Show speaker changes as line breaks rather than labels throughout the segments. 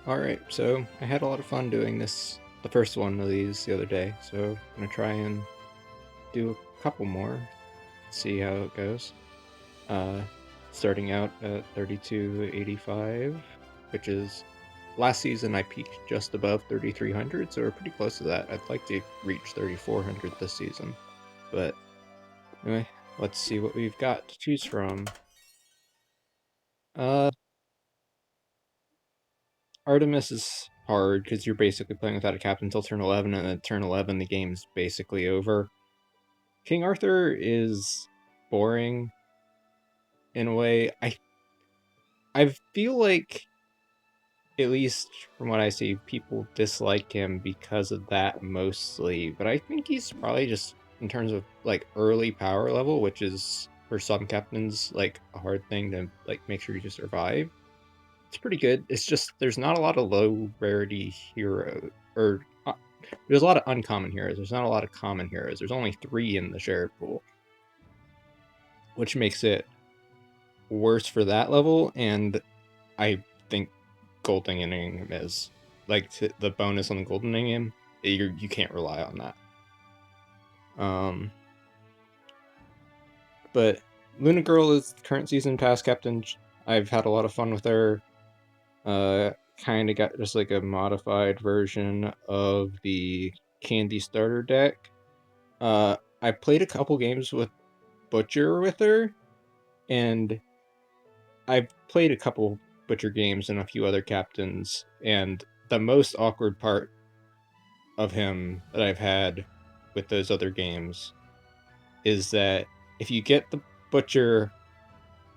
Alright, so I had a lot of fun doing the first one of these the other day, so I'm gonna try and do a couple more, see how it goes. Uh, Starting out at 3285, which is last season I peaked just above 3300, so we're pretty close to that. I'd like to reach 3400 this season, but anyway, let's see what we've got to choose from. Uh, Artemis is hard because you're basically playing without a captain until turn 11, and at turn 11 the game's basically over. King Arthur is boring in a way. I feel like, at least from what I see, people dislike him because of that mostly, but I think he's probably just, in terms of like early power level, which is for some captains like a hard thing to like make sure you just survive. It's pretty good. It's just there's not a lot of low rarity hero, or there's a lot of uncommon heroes. There's not a lot of common heroes. There's only 3 in the shared pool, which makes it worse for that level. And I think goldening him is like the bonus on the goldening him. You can't rely on that. But Luna Girl is current season pass captain. I've had a lot of fun with her. Kind of got just like a modified version of the Candy starter deck. I played a couple games with Butcher with her, and I've played a couple Butcher games and a few other captains, and the most awkward part of him that I've had with those other games is that if you get the Butcher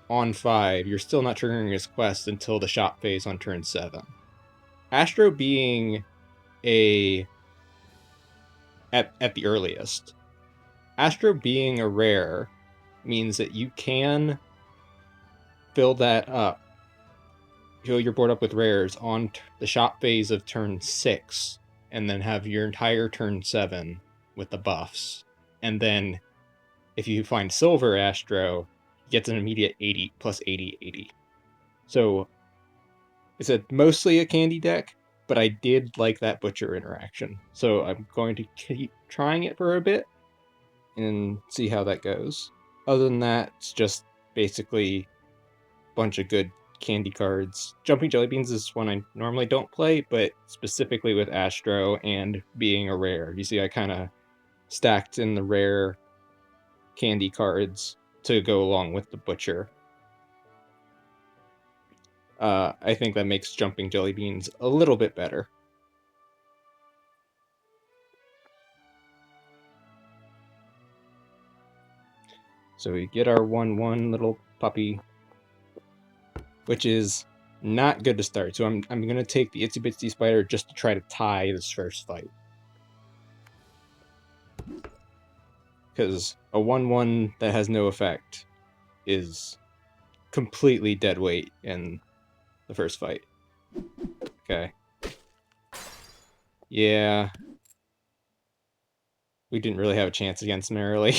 on 5, you're still not triggering his quest until the shop phase on turn 7. Astro being at the earliest. Astro being a rare means that you can fill that up, fill your board up with rares on the shop phase of turn 6, and then have your entire turn 7 with the buffs. And then if you find Silver Astro, it gets an immediate 80 plus 80, 80. So it's mostly a candy deck, but I did like that Butcher interaction. So I'm going to keep trying it for a bit and see how that goes. Other than that, it's just basically a bunch of good candy cards. Jumping Jelly Beans is one I normally don't play, but specifically with Astro and being a rare. You see, I kind of stacked in the rare candy cards to go along with the Butcher. I think that makes Jumping Jelly Beans a little bit better. So we get our 1/1 little puppy, which is not good to start. So I'm going to take the Itsy Bitsy Spider just to try to tie this first fight. Because a 1/1 that has no effect is completely dead weight in the first fight. Okay. Yeah. We didn't really have a chance against Merrily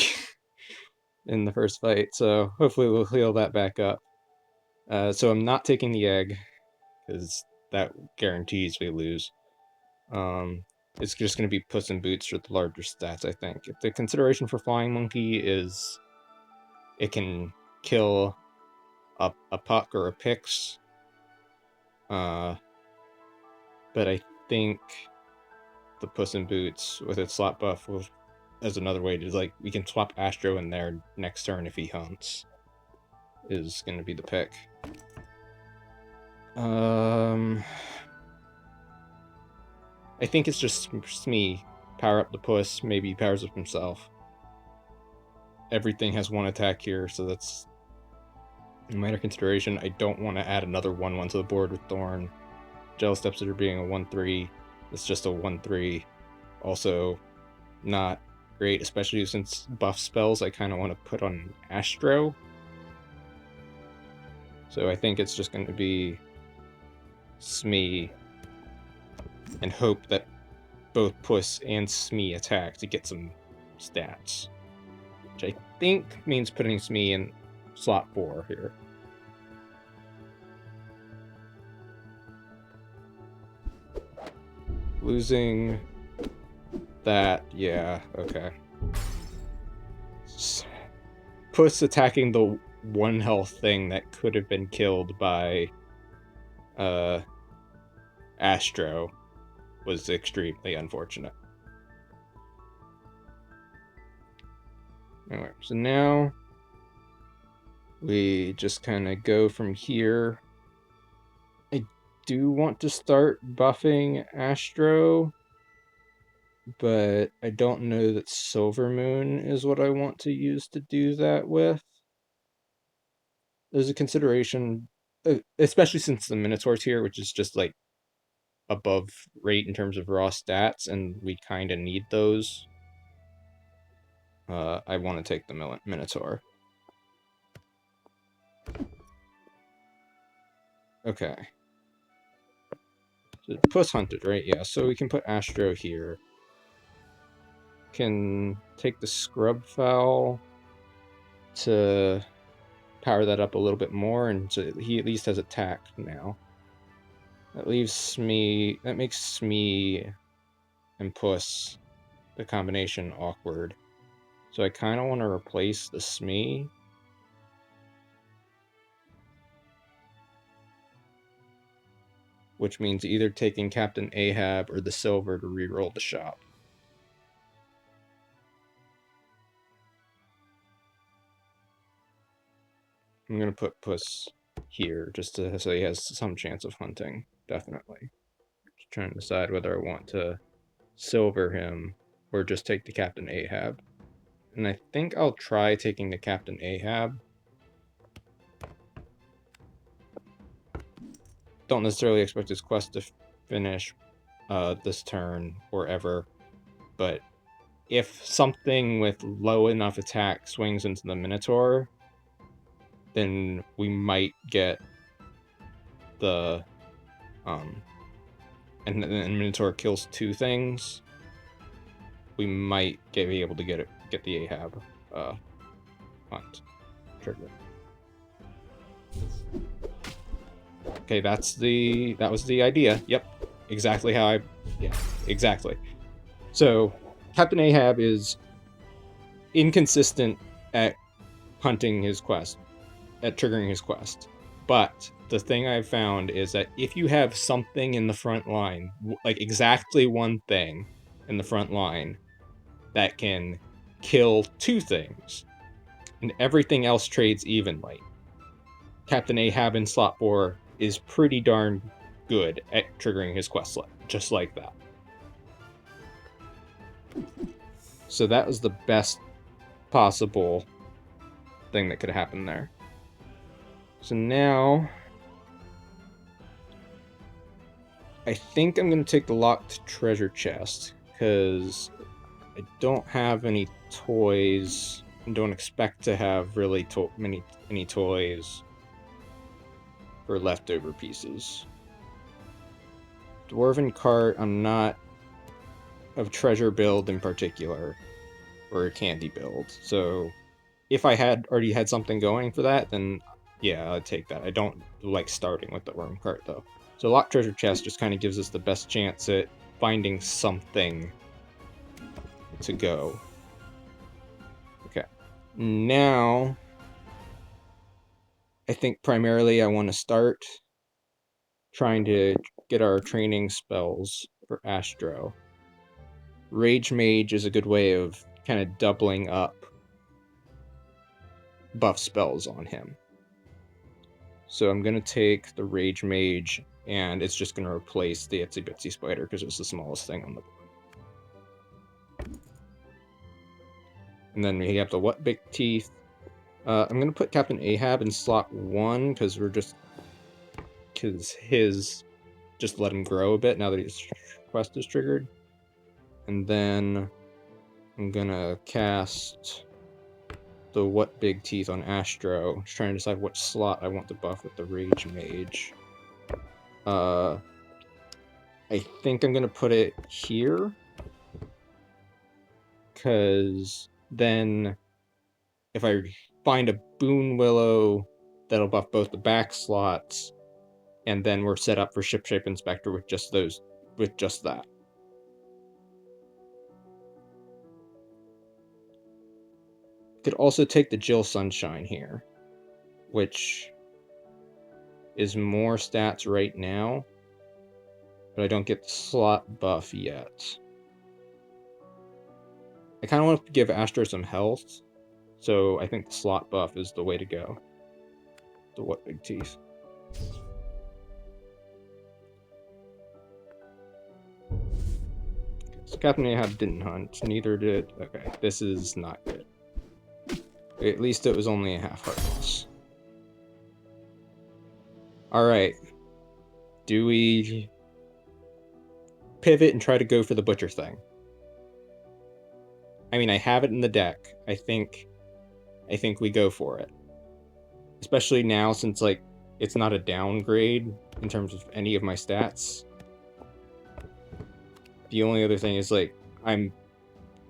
in the first fight, so hopefully we'll heal that back up. So I'm not taking the egg, because that guarantees we lose. It's just going to be Puss in Boots for the larger stats, I think. The consideration for Flying Monkey is it can kill a Puck or a Pix. But I think the Puss in Boots with its slot buff will, as another way to, like, we can swap Astro in there next turn if he hunts, is going to be the pick. I think it's just Smee. Power up the Puss, maybe he powers up himself. Everything has 1 attack here, so that's a minor consideration. I don't want to add another 1/1 to the board with Thorn. Gel Stepsitter being a 1/3. It's just a 1/3. Also, not great, especially since buff spells I kind of want to put on Astro. So I think it's just going to be Smee and hope that both Puss and Smee attack to get some stats. Which I think means putting Smee in slot 4 here. Losing that, yeah, okay. Puss attacking the 1 health thing that could have been killed by Astro was extremely unfortunate. Alright, so now we just kind of go from here. I do want to start buffing Astro, but I don't know that Silver Moon is what I want to use to do that with. There's a consideration, especially since the Minotaur's here, which is just like above rate in terms of raw stats, and we kind of need those. I want to take the Minotaur. Okay. So Puss hunted, right? Yeah, so we can put Astro here. Can take the Scrub Fowl to power that up a little bit more, and so he at least has attack now. That makes me and Puss, the combination, awkward. So I kind of want to replace the Smee. Which means either taking Captain Ahab or the silver to reroll the shop. I'm going to put Puss here just so he has some chance of hunting, definitely. Just trying to decide whether I want to silver him or just take the Captain Ahab. And I think I'll try taking the Captain Ahab. Don't necessarily expect his quest to finish this turn or ever, but if something with low enough attack swings into the Minotaur, then we might get the and Minotaur kills 2 things. We might be able to get the Ahab hunt trigger. Okay, that was the idea. Yep, exactly how exactly. So Captain Ahab is inconsistent at hunting his quest, at triggering his quest. But the thing I've found is that if you have something in the front line, like exactly one thing in the front line that can kill 2 things, and everything else trades evenly, Captain Ahab in slot 4 is pretty darn good at triggering his quest just like that. So that was the best possible thing that could happen there. So now I think I'm going to take the locked treasure chest because I don't have any toys and don't expect to have really any toys for leftover pieces. Dwarven cart, I'm not of treasure build in particular, or a candy build. So if I had already had something going for that, then yeah, I'd take that. I don't like starting with the worm cart though. So locked treasure chest just kind of gives us the best chance at finding something to go. Okay. Now I think primarily I want to start trying to get our training spells for Astro. Rage Mage is a good way of kind of doubling up buff spells on him. So I'm going to take the Rage Mage, and it's just going to replace the Itsy Bitsy Spider because it's the smallest thing on the board. And then we have the What Big Teeth. I'm going to put Captain Ahab in slot 1 because just let him grow a bit now that his quest is triggered. And then I'm going to cast the What Big Teeth on Astro, just trying to decide what slot I want to buff with the Rage Mage. I think I'm going to put it here, because then if I find a Boon Willow, that'll buff both the back slots, and then we're set up for Shipshape Inspector with just that. Could also take the Jill Sunshine here, which is more stats right now, but I don't get the slot buff yet. I kind of want to give Astro some health, so I think the slot buff is the way to go. The what big teeth. So Captain Ahab didn't hunt, neither did... Okay, this is not good. At least it was only a half heart loss. Alright. Do we pivot and try to go for the butcher thing? I mean, I have it in the deck. I think we go for it. Especially now, since, like, it's not a downgrade in terms of any of my stats. The only other thing is, like, I'm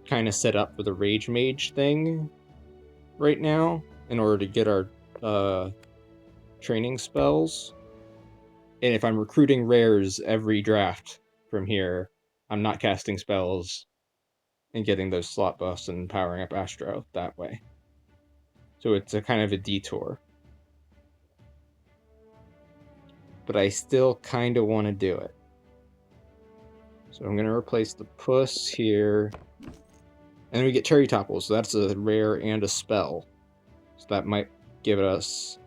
kind of set up for the Rage Mage thing right now in order to get our training spells. And if I'm recruiting rares every draft from here, I'm not casting spells and getting those slot buffs and powering up Astro that way. So it's a kind of a detour. But I still kind of want to do it. So I'm going to replace the Puss here. And then we get Cherry Topple, so that's a rare and a spell. So that might give us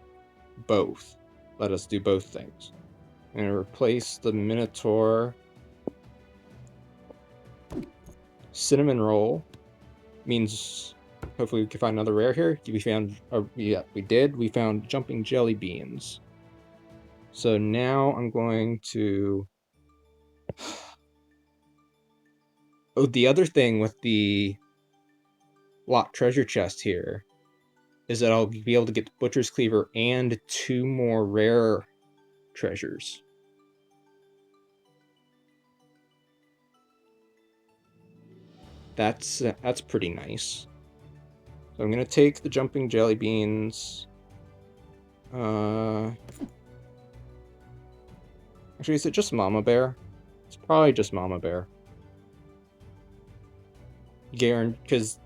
both. Let us do both things. I'm going to replace the Minotaur. Cinnamon Roll means hopefully we can find another rare here. We found, yeah, we did. We found Jumping Jelly Beans. So now I'm going to... Oh, the other thing with the locked treasure chest here is that I'll be able to get the Butcher's Cleaver and 2 more rare treasures. That's pretty nice. So I'm gonna take the Jumping Jelly Beans. Actually, is it just Mama Bear? It's probably just Mama Bear. Because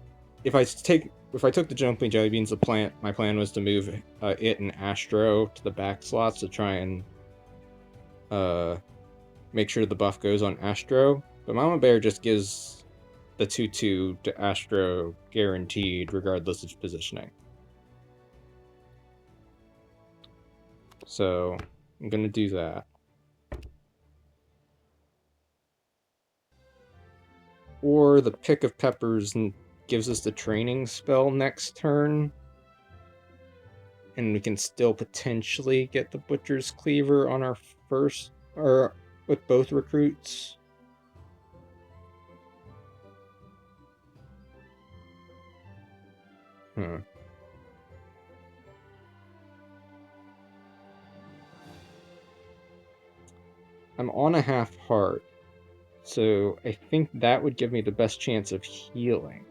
if I took the Jumping Jelly Beans, my plan was to move it and Astro to the back slots to try and make sure the buff goes on Astro. But Mama Bear just gives the 2/2 to Astro guaranteed, regardless of positioning. So I'm gonna do that. Or the Pick of Peppers gives us the training spell next turn. And we can still potentially get the Butcher's Cleaver on our first, or with both recruits. I'm on a half heart, so I think that would give me the best chance of healing.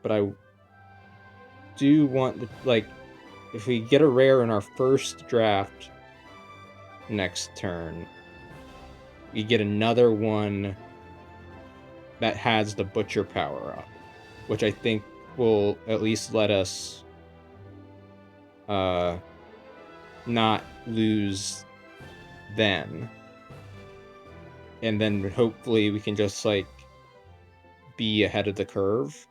But I do want to, like, if we get a rare in our first draft next turn, we get another one that has the Butcher power up, which I think will at least let us not lose then. And then hopefully we can just, like, be ahead of the curve.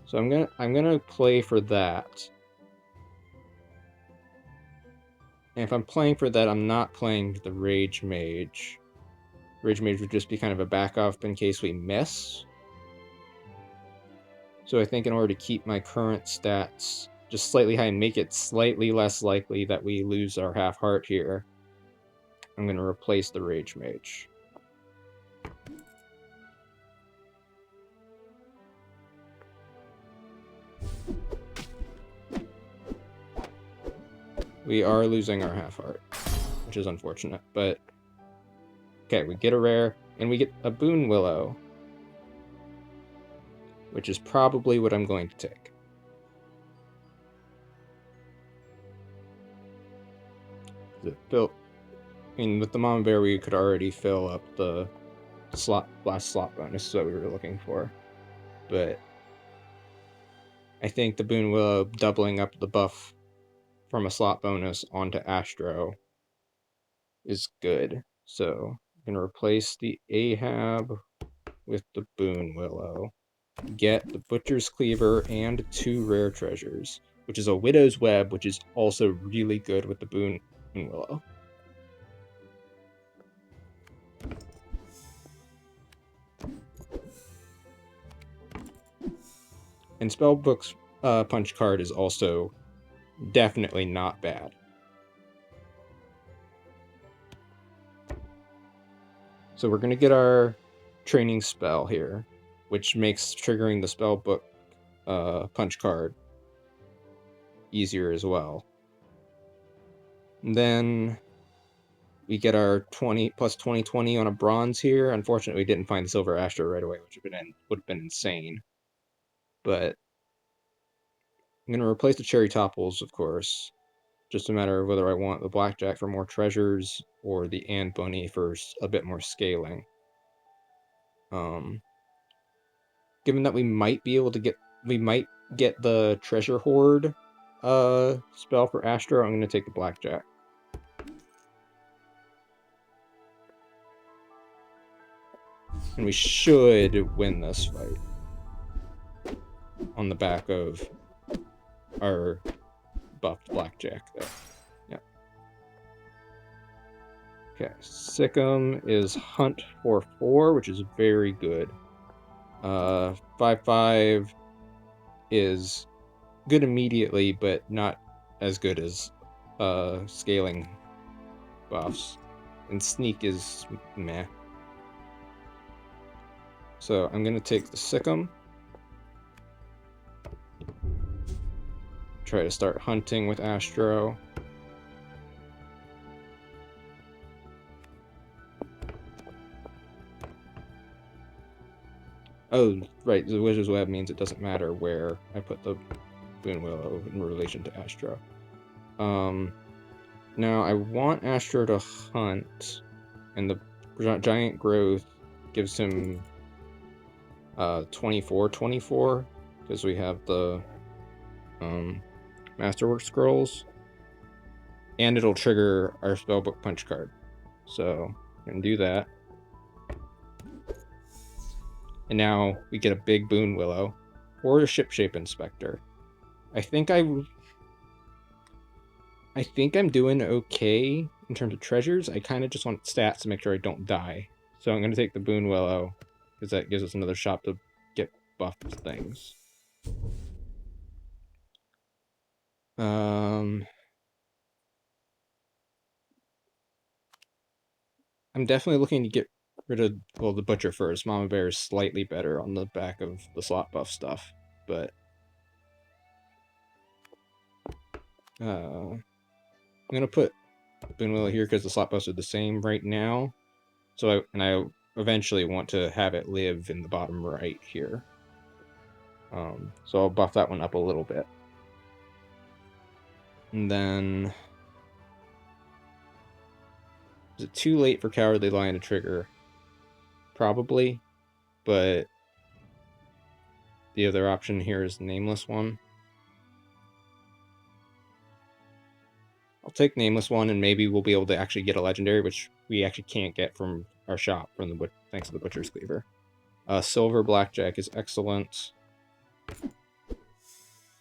So I'm gonna play for that. And if I'm playing for that, I'm not playing the Rage Mage. Rage Mage would just be kind of a backup in case we miss. So I think in order to keep my current stats just slightly high and make it slightly less likely that we lose our half heart here, I'm going to replace the Rage Mage. We are losing our half heart, which is unfortunate, but okay, we get a rare, and we get a Boon Willow, which is probably what I'm going to take. mean, with the Mama Bear, we could already fill up the last slot bonus, is what we were looking for. But I think the Boon Willow doubling up the buff from a slot bonus onto Astro is good. So I'm going to replace the Ahab with the Boon Willow. Get the Butcher's Cleaver and 2 rare treasures, which is a Widow's Web, which is also really good with the Boon Willow. And Spellbook's punch card is also definitely not bad. So we're going to get our training spell here, which makes triggering the Spellbook punch card easier as well. And then we get our 20 plus 20 on a bronze here. Unfortunately, we didn't find the silver Astro right away, which would have been insane. But I'm going to replace the cherry topples, of course. Just a matter of whether I want the blackjack for more treasures or the and bunny for a bit more scaling. Given that we might get the treasure hoard spell for Astro, I'm going to take the blackjack. And we should win this fight on the back of our buffed blackjack there. Yeah. Okay, Sikkim is Hunt for 4, which is very good. 5/5 is good immediately, but not as good as scaling buffs. And Sneak is meh. So I'm gonna take the Sikkim. Try to start hunting with Astro. Oh, right, the Wizard's Web means it doesn't matter where I put the Boon Willow in relation to Astro. Now I want Astro to hunt, and the Giant Growth gives him 24/24, because we have the Masterwork Scrolls, and it'll trigger our Spellbook Punch card. So I can do that. And now we get a big Boon Willow or a Shipshape Inspector. I think I'm doing okay in terms of treasures. I kind of just want stats to make sure I don't die. So I'm going to take the Boon Willow, because that gives us another shot to get buffed things. I'm definitely looking to get rid of, well, the Butcher first. Mama Bear is slightly better on the back of the slot buff stuff, but I'm going to put Boon Willow here because the slot buffs are the same right now. So I eventually want to have it live in the bottom right here. So I'll buff that one up a little bit. And then, is it too late for Cowardly Lion to trigger? Probably, but the other option here is the Nameless one. I'll take Nameless one, and maybe we'll be able to actually get a legendary, which we actually can't get from our shop thanks to the Butcher's Cleaver. Silver Blackjack is excellent.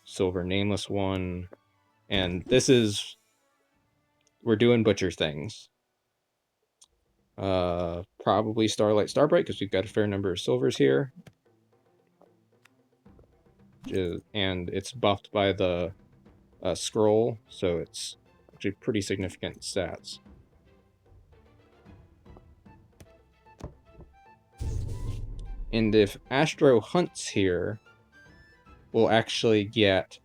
Silver Nameless one. And this is... we're doing Butcher things. Probably Starlight Starbright, because we've got a fair number of silvers here. And it's buffed by the scroll, so it's actually pretty significant stats. And if Astro hunts here, we'll actually get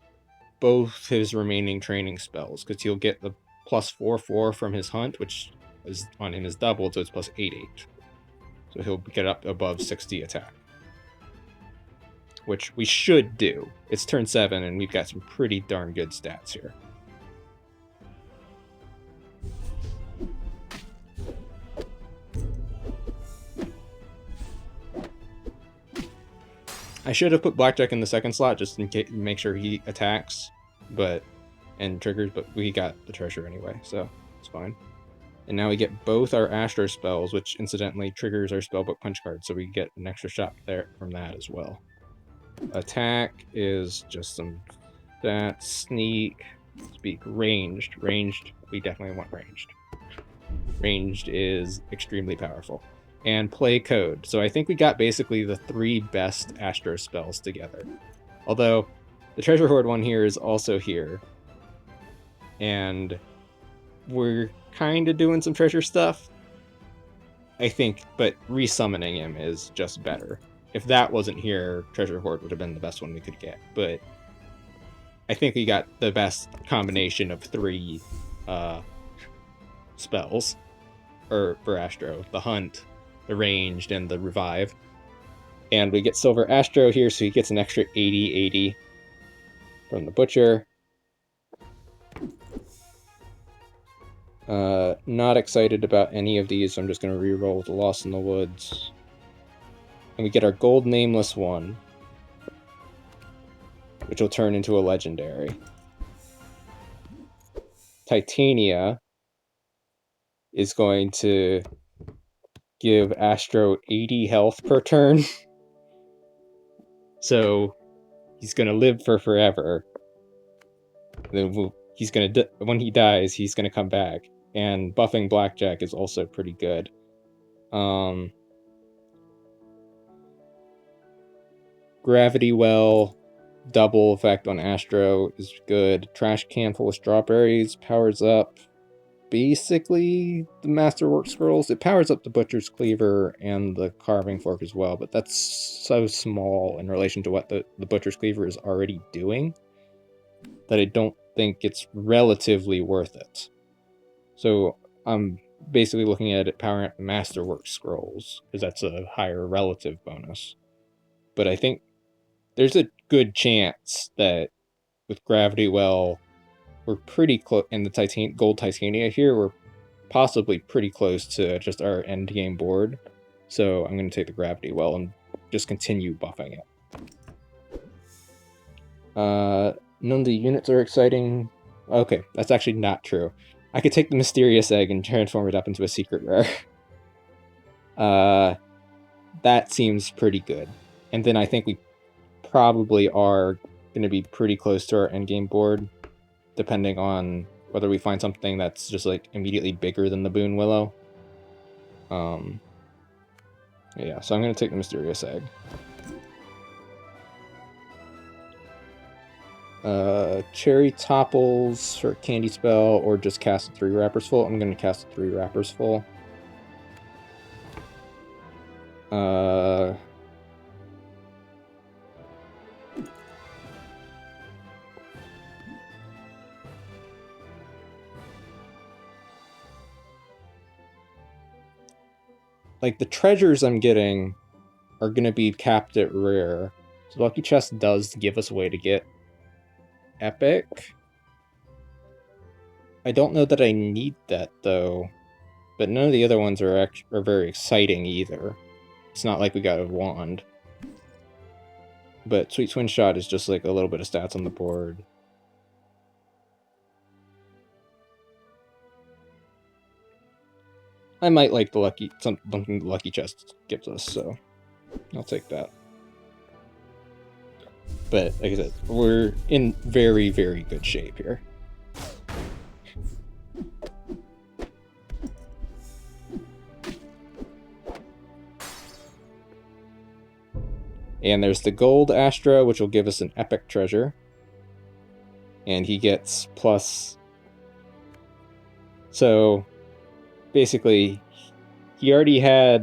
both his remaining training spells, because he'll get the plus 4/4 from his hunt, which is on him is doubled, so it's plus 8/8. So he'll get up above 60 attack, which we should do. It's turn 7, and we've got some pretty darn good stats here. I should have put Blackjack in the second slot just in case, make sure he attacks, and triggers, but we got the treasure anyway, so it's fine. And now we get both our Astro spells, which incidentally triggers our Spellbook Punch card, so we get an extra shot there from that as well. Attack is just some stats. Sneak, speak, ranged. Ranged, we definitely want ranged. Ranged is extremely powerful. And play code. So I think we got basically the 3 best Astro spells together. Although the Treasure Hoard one here is also here. And we're kind of doing some treasure stuff, I think, but resummoning him is just better. If that wasn't here, Treasure Hoard would have been the best one we could get, but I think we got the best combination of 3 spells for Astro. The Hunt, the Ranged, and the Revive. And we get Silver Astro here, so he gets an extra 80/80 from the Butcher. Not excited about any of these, so I'm just going to re-roll the Lost in the Woods. And we get our gold nameless one, which will turn into a legendary. Titania is going to give Astro 80 health per turn. So he's going to live for forever. Then he's going to, when he dies, he's going to come back. And buffing Blackjack is also pretty good. Gravity Well, double effect on Astro is good. Trash Can full of strawberries powers up basically the Masterwork Scrolls. It powers up the Butcher's Cleaver and the Carving Fork as well, but that's so small in relation to what the Butcher's Cleaver is already doing that I don't think it's relatively worth it. So I'm basically looking at it powering up the Masterwork Scrolls, because that's a higher relative bonus. But I think there's a good chance that with Gravity Well, we're pretty close, and the Gold Titania here, we're possibly pretty close to just our endgame board. So I'm going to take the Gravity Well and just continue buffing it. None of the units are exciting. Okay, that's actually not true. I could take the Mysterious Egg and transform it up into a secret rare. That seems pretty good. And then I think we probably are going to be pretty close to our endgame board, depending on whether we find something that's just like immediately bigger than the Boon Willow. Yeah, so I'm going to take the Mysterious Egg. Cherry Topples for Candy Spell, or just cast 3 Wrappers Full. I'm going to cast 3 Wrappers Full. Like, the treasures I'm getting are going to be capped at rare. So Lucky Chest does give us a way to get epic. I don't know that I need that, though. But none of the other ones are very exciting either. It's not like we got a wand. But Sweet Twin Shot is just like a little bit of stats on the board. I might like the something the Lucky Chest gives us, so I'll take that. But like I said, we're in very, very good shape here. And there's the Gold Astro, which will give us an epic treasure. And he gets plus... So, basically, he has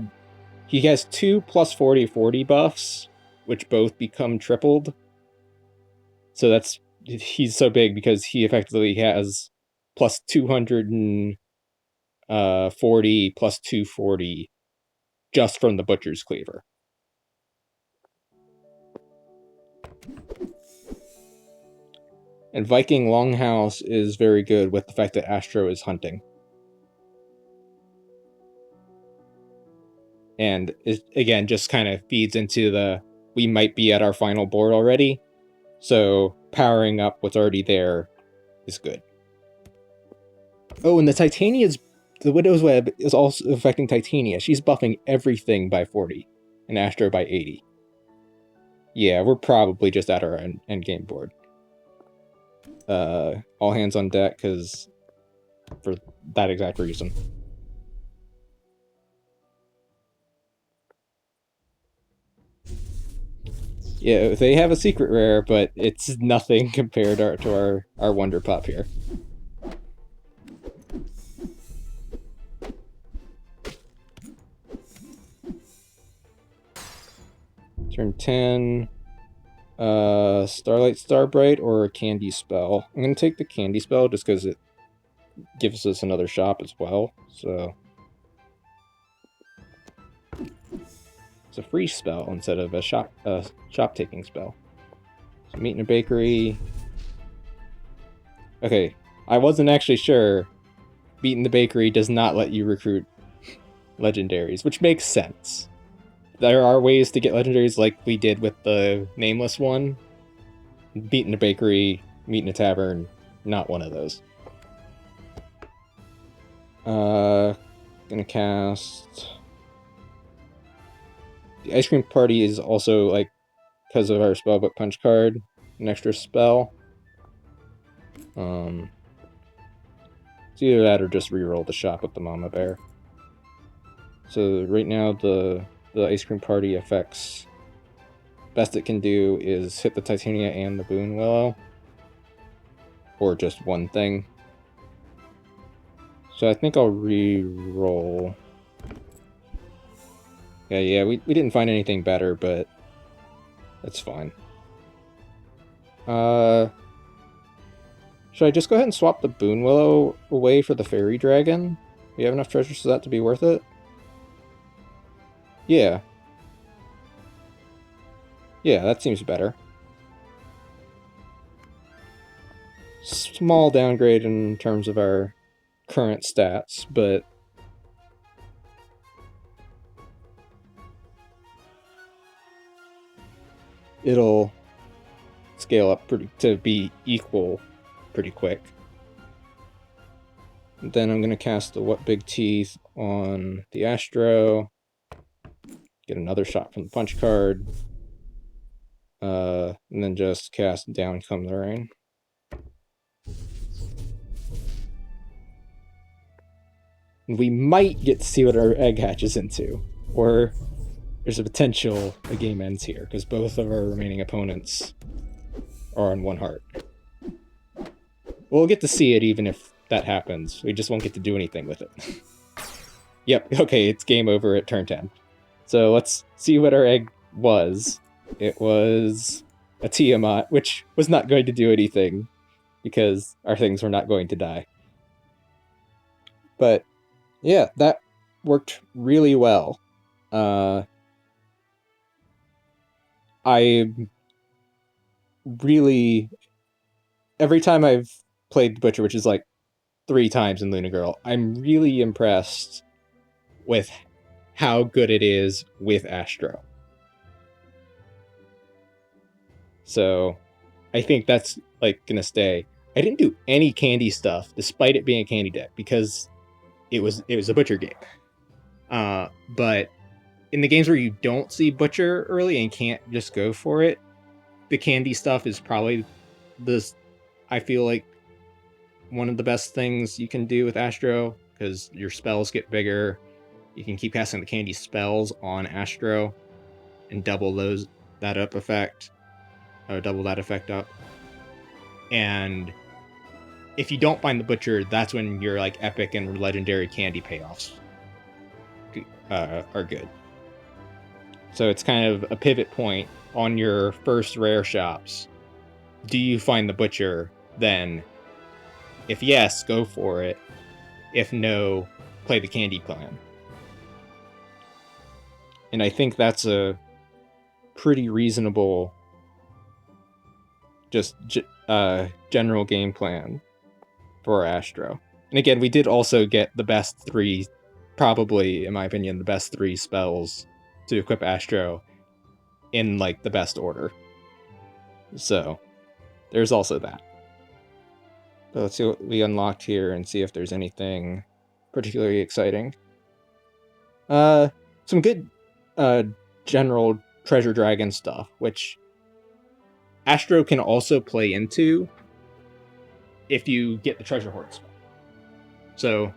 2 plus 40/40 buffs, which both become tripled. So he's so big because he effectively has plus 240 plus 240 just from the Butcher's Cleaver. And Viking Longhouse is very good with the fact that Astro is hunting. And it, again, just kind of feeds into we might be at our final board already. So powering up what's already there is good. Oh, and the Widow's Web is also affecting Titania. She's buffing everything by 40, and Astro by 80. Yeah, we're probably just at our end game board. All hands on deck, because for that exact reason. Yeah, they have a secret rare, but it's nothing compared to our Wonder Pup here. Turn 10. Starlight Starbright or a Candy Spell. I'm going to take the Candy Spell just because it gives us another shop as well, so... It's a free spell instead of a shop-taking spell. So meet in a bakery... Okay, I wasn't actually sure. Meet in the bakery does not let you recruit legendaries, which makes sense. There are ways to get legendaries like we did with the nameless one. Meet in a bakery, meet in a tavern, not one of those. Gonna cast... The Ice Cream Party is also, like, because of our Spellbook Punch card, an extra spell. It's either that or just reroll the shop with the Mama Bear. So right now the Ice Cream Party affects... Best it can do is hit the Titania and the Boon Willow. Or just one thing. So I think I'll re-roll. Yeah, we didn't find anything better, but that's fine. Should I just go ahead and swap the Boon Willow away for the Fairy Dragon? We have enough treasures for that to be worth it? Yeah. Yeah, that seems better. Small downgrade in terms of our current stats, but it'll scale up to be equal pretty quick. Then I'm going to cast the What Big Teeth on the Astro. Get another shot from the Punch card. And then just cast Down Come the Rain. We might get to see what our egg hatches into, or there's a potential the game ends here, because both of our remaining opponents are on one heart. We'll get to see it even if that happens. We just won't get to do anything with it. Yep, okay, it's game over at turn 10. So let's see what our egg was. It was a Tiamat, which was not going to do anything, because our things were not going to die. But yeah, that worked really well. I really... Every time I've played Butcher, which is like 3 times in Luna Girl, I'm really impressed with how good it is with Astro. So I think that's like gonna stay. I didn't do any candy stuff, despite it being a candy deck, because it was a Butcher game. But in the games where you don't see Butcher early and can't just go for it, the candy stuff is probably I feel like one of the best things you can do with Astro, because your spells get bigger. You can keep casting the candy spells on Astro and double that effect up. And if you don't find the Butcher, that's when your like epic and legendary candy payoffs are good. So it's kind of a pivot point on your first rare shops. Do you find the Butcher? Then, if yes, go for it. If no, play the candy plan. And I think that's a pretty reasonable just general game plan for Astro. And again, we did also get the best 3, probably, in my opinion, the best 3 spells to equip Astro in like the best order. So there's also that. But let's see what we unlocked here and see if there's anything particularly exciting. Some good general treasure dragon stuff, which Astro can also play into if you get the treasure hoard spell. So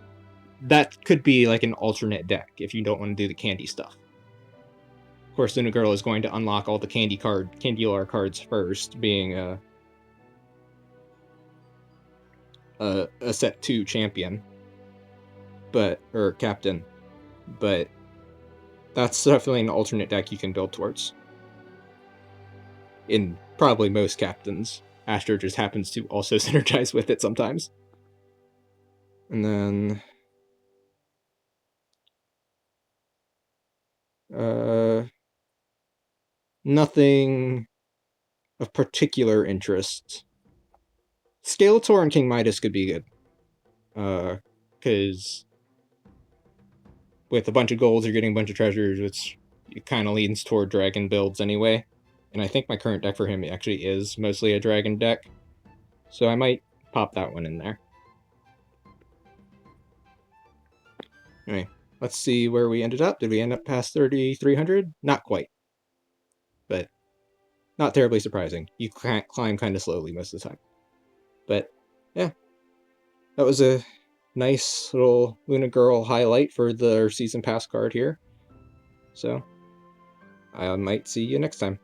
that could be like an alternate deck if you don't want to do the candy stuff. Of course, Luna Girl is going to unlock all the Candylar cards first, being a set 2 champion, or captain. But that's definitely an alternate deck you can build towards. In probably most captains, Astro just happens to also synergize with it sometimes. And then nothing of particular interest. Skeletor and King Midas could be good. Because with a bunch of golds, you're getting a bunch of treasures, which it kind of leans toward dragon builds anyway. And I think my current deck for him actually is mostly a dragon deck. So I might pop that one in there. Anyway, let's see where we ended up. Did we end up past 3,300? Not quite. But not terribly surprising. You climb kind of slowly most of the time. But yeah, that was a nice little Luna Girl highlight for the season pass card here. So I might see you next time.